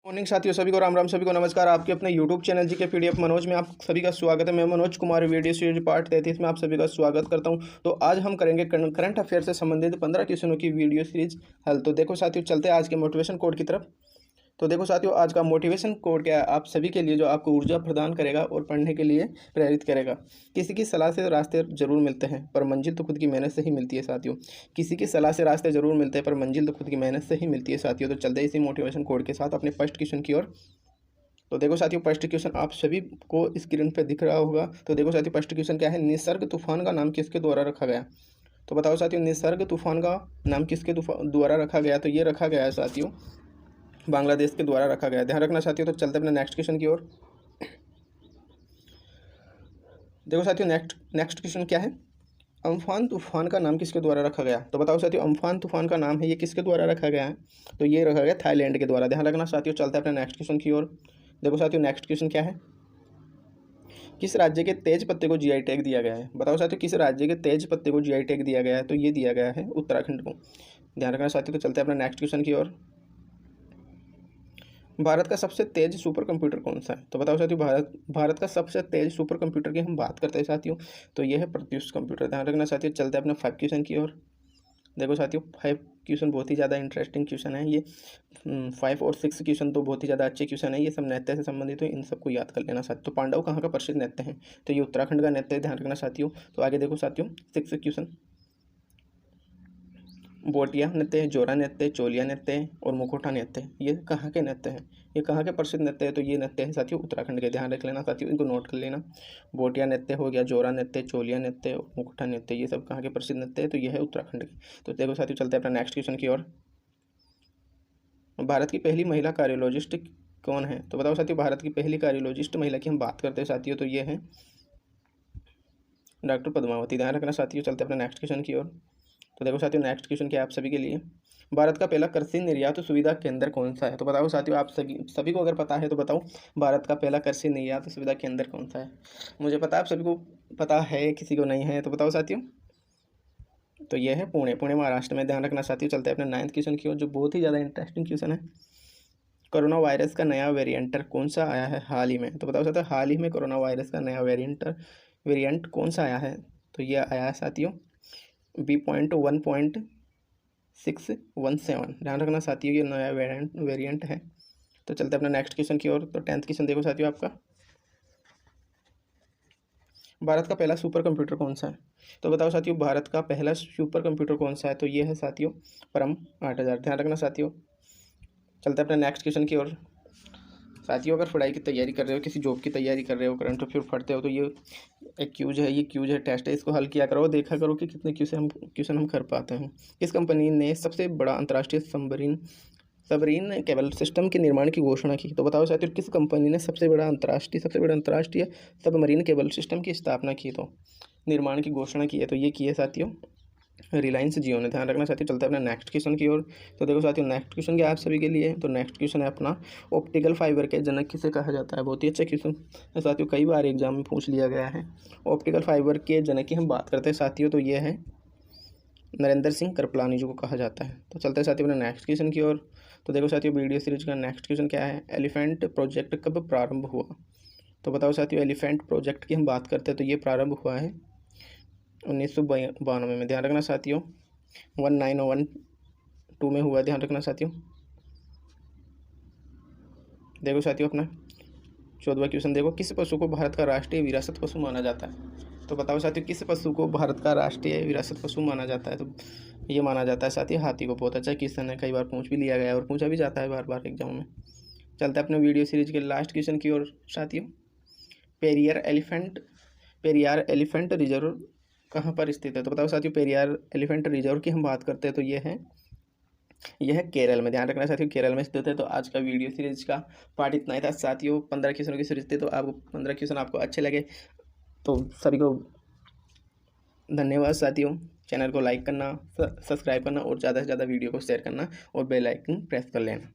Morning साथियों, सभी को राम राम, सभी को नमस्कार। आपके अपने यूट्यूब चैनल जी के पीडीएफ मनोज में आप सभी का स्वागत है। मैं Manoj Kumar, video series part 33 में आप सभी का स्वागत करता हूं। तो आज हम करेंगे करंट अफेयर से संबंधित 15 क्वेश्चनों की वीडियो सीरीज हल। तो देखो साथियों, चलते हैं आज के मोटिवेशन कोड की तरफ। तो देखो साथियों, आज का मोटिवेशन कोड क्या है आप सभी के लिए, जो आपको ऊर्जा प्रदान करेगा और पढ़ने के लिए प्रेरित करेगा। किसी की सलाह से रास्ते जरूर मिलते हैं, पर मंजिल तो खुद की मेहनत से ही मिलती है साथियों। किसी की सलाह से रास्ते जरूर मिलते हैं, पर मंजिल तो खुद की मेहनत से ही मिलती है साथियों। तो चलते इसी मोटिवेशन कोड के साथ अपने फर्स्ट क्वेश्चन की ओर। तो देखो साथियों, फर्स्ट क्वेश्चन आप सभी को स्क्रीन पे दिख रहा होगा। तो देखो साथियों, फर्स्ट क्वेश्चन क्या है, निसर्ग तूफान का नाम किसके द्वारा रखा गया। तो बताओ साथियों, निसर्ग तूफान का नाम किसके द्वारा रखा गया। तो ये रखा गया है साथियों, बांग्लादेश के द्वारा रखा गया। ध्यान रखना साथियों। तो चलते अपने नेक्स्ट क्वेश्चन की ओर। देखो साथियों, नेक्स्ट क्वेश्चन क्या है, अम्फान तूफान का नाम किसके द्वारा रखा गया। तो बताओ साथियों, अम्फान तूफान का नाम है, ये किसके द्वारा रखा गया है। तो ये रखा गया थाईलैंड के द्वारा। ध्यान रखना साथियों। चलते हैं अपने नेक्स्ट क्वेश्चन की ओर। देखो साथियों, नेक्स्ट क्वेश्चन क्या है, किस राज्य के तेज पत्ते को जीआई टैग दिया गया है। बताओ साथियों, किस राज्य के तेज पत्ते को जीआई टैग दिया गया है। तो ये दिया गया है उत्तराखंड को। ध्यान रखना साथियों। तो चलते हैं अपने नेक्स्ट क्वेश्चन की ओर। भारत का सबसे तेज सुपर कंप्यूटर कौन सा है। तो बताओ साथियों, भारत का सबसे तेज सुपर कंप्यूटर की हम बात करते हैं साथियों, तो यह है प्रत्युष कंप्यूटर। ध्यान रखना साथियों। चलते हैं अपने 5 क्वेश्चन की ओर। देखो साथियों, 5 क्वेश्चन बहुत ही ज़्यादा इंटरेस्टिंग क्वेश्चन है ये। 5 और 6 क्वेश्चन तो बहुत ही ज़्यादा अच्छे क्वेश्चन है। ये सब नृत्य से संबंधित है, इन सबको याद कर लेना साथियों। तो पांडव कहाँ का प्रसिद्ध नृत्य है। तो ये उत्तराखंड का नृत्य है। ध्यान रखना साथियों। तो आगे देखो साथियों, 6 क्वेश्चन, बोटिया नृत्य है, जोरा नृत्य है, चोलिया नृत्य है और मुखोटा नृत्य है। ये कहाँ के नृत्य हैं, ये कहाँ के प्रसिद्ध नृत्य है। तो ये नृत्य है साथियों उत्तराखंड के। ध्यान रख लेना साथियों, इनको नोट कर लेना। बोटिया नृत्य हो गया, जोरा नृत्य, चोलिया नृत्य और मुखोटा नृत्य, ये सब कहाँ के प्रसिद्ध नृत्य है। तो ये है उत्तराखंड के। तो देखो साथियों, चलते हैं अपना नेक्स्ट क्वेश्चन की ओर। भारत की पहली महिला कार्डियोलॉजिस्ट कौन है। तो बताओ साथियों, भारत की पहली कार्डियोलॉजिस्ट महिला की हम बात करते हैं साथियों, तो ये है डॉक्टर पद्मावती। ध्यान रखना साथियों। चलते हैं अपने नेक्स्ट क्वेश्चन की ओर। तो देखो साथियों, नेक्स्ट क्वेश्चन क्या है आप सभी के लिए, भारत का पहला कृषि निर्यात सुविधा केंद्र कौन सा है। तो बताओ साथियों, आप सभी को अगर पता है तो बताओ, भारत का पहला कृषि निर्यात सुविधा केंद्र कौन सा है। मुझे पता है, आप सभी को पता है, किसी को नहीं है। तो बताओ साथियों, तो ये है पुणे महाराष्ट्र में। ध्यान रखना साथियों। चलते हैं अपने 9th क्वेश्चन की ओर, जो बहुत ही ज़्यादा इंटरेस्टिंग क्वेश्चन है, कोरोना वायरस का नया वेरिएंट कौन सा आया है हाल ही में। तो बताओ साथियों, हाल ही में कोरोना वायरस का नया वेरिएंट कौन सा आया है। तो ये आया है साथियों B.1.617। ध्यान रखना साथियों, ये नया वेरिएंट है। तो चलते अपना नेक्स्ट क्वेश्चन की ओर। तो 10th क्वेश्चन देखो साथियों आपका, भारत का पहला सुपर कंप्यूटर कौन सा है। तो बताओ साथियों, भारत का पहला सुपर कंप्यूटर कौन सा है। तो ये है साथियों परम 8000। ध्यान रखना साथियों। चलते अपने नेक्स्ट क्वेश्चन की ओर। साथियों, अगर पढ़ाई की तैयारी कर रहे हो, किसी जॉब की तैयारी कर रहे हो, करंट अफेयर पढ़ते हो, तो ये एक क्यूज है, ये क्यूज है, टेस्ट है, इसको हल किया करो, देखा करो कि कितने क्वेश्चन हम कर पाते हैं। किस कंपनी ने सबसे बड़ा अंतर्राष्ट्रीय सबमरीन केबल सिस्टम के निर्माण की घोषणा की। तो बताओ साथियों, किस कंपनी ने सबसे बड़ा अंतर्राष्ट्रीय सबमरीन केबल सिस्टम की स्थापना की, तो निर्माण की घोषणा की है। तो ये की है साथियों रिलायंस जियो ने। ध्यान रखना साथियों। चलते हैं अपना नेक्स्ट क्वेश्चन की ओर। तो देखो साथियों, नेक्स्ट क्वेश्चन क्या है आप सभी के लिए। तो नेक्स्ट क्वेश्चन है अपना, ऑप्टिकल फाइबर के जनक किसे कहा जाता है। बहुत ही अच्छा क्वेश्चन है साथियों, कई बार एग्जाम में पूछ लिया गया है। ऑप्टिकल फाइबर के जनक की हम बात करते हैं साथियों, तो ये है नरेंद्र सिंह कृपलानी जी को कहा जाता है। तो चलते हैं साथियों अपने नेक्स्ट क्वेश्चन की ओर। तो देखो साथियों, वीडियो सीरीज का नेक्स्ट क्वेश्चन क्या है, एलिफेंट प्रोजेक्ट कब प्रारंभ हुआ। तो बताओ साथियों, एलिफेंट प्रोजेक्ट की हम बात करते हैं, तो ये प्रारंभ हुआ है 1992 में। ध्यान रखना साथियों, 1912 में हुआ। ध्यान रखना साथियों। देखो साथियों, अपना 14वां क्वेश्चन देखो, किस पशु को भारत का राष्ट्रीय विरासत पशु माना जाता है। तो बताओ साथियों, किस पशु को भारत का राष्ट्रीय विरासत पशु माना जाता है। तो ये माना जाता है साथियों हाथी को। बहुत अच्छा क्वेश्चन है, कई बार पूछ भी लिया गया है और पूछा भी जाता है बार बार एग्जाम में। चलते हैं अपने वीडियो सीरीज के लास्ट क्वेश्चन की ओर साथियों, पेरियार एलिफेंट रिजर्व कहाँ पर स्थित है। तो बताओ साथियों, पेरियार एलिफेंट रिजर्व की हम बात करते हैं, तो यह है केरल में। ध्यान रखना साथियों, केरल में स्थित है। तो आज का वीडियो सीरीज का पार्ट इतना ही था साथियों, 15 क्वेश्चनों की सीरीज थी। तो आपको 15 क्वेश्चन आपको अच्छे लगे तो सभी को धन्यवाद साथियों। चैनल को लाइक करना, सब्सक्राइब करना और ज़्यादा से ज़्यादा वीडियो को शेयर करना और बेल आइकन प्रेस कर लेना।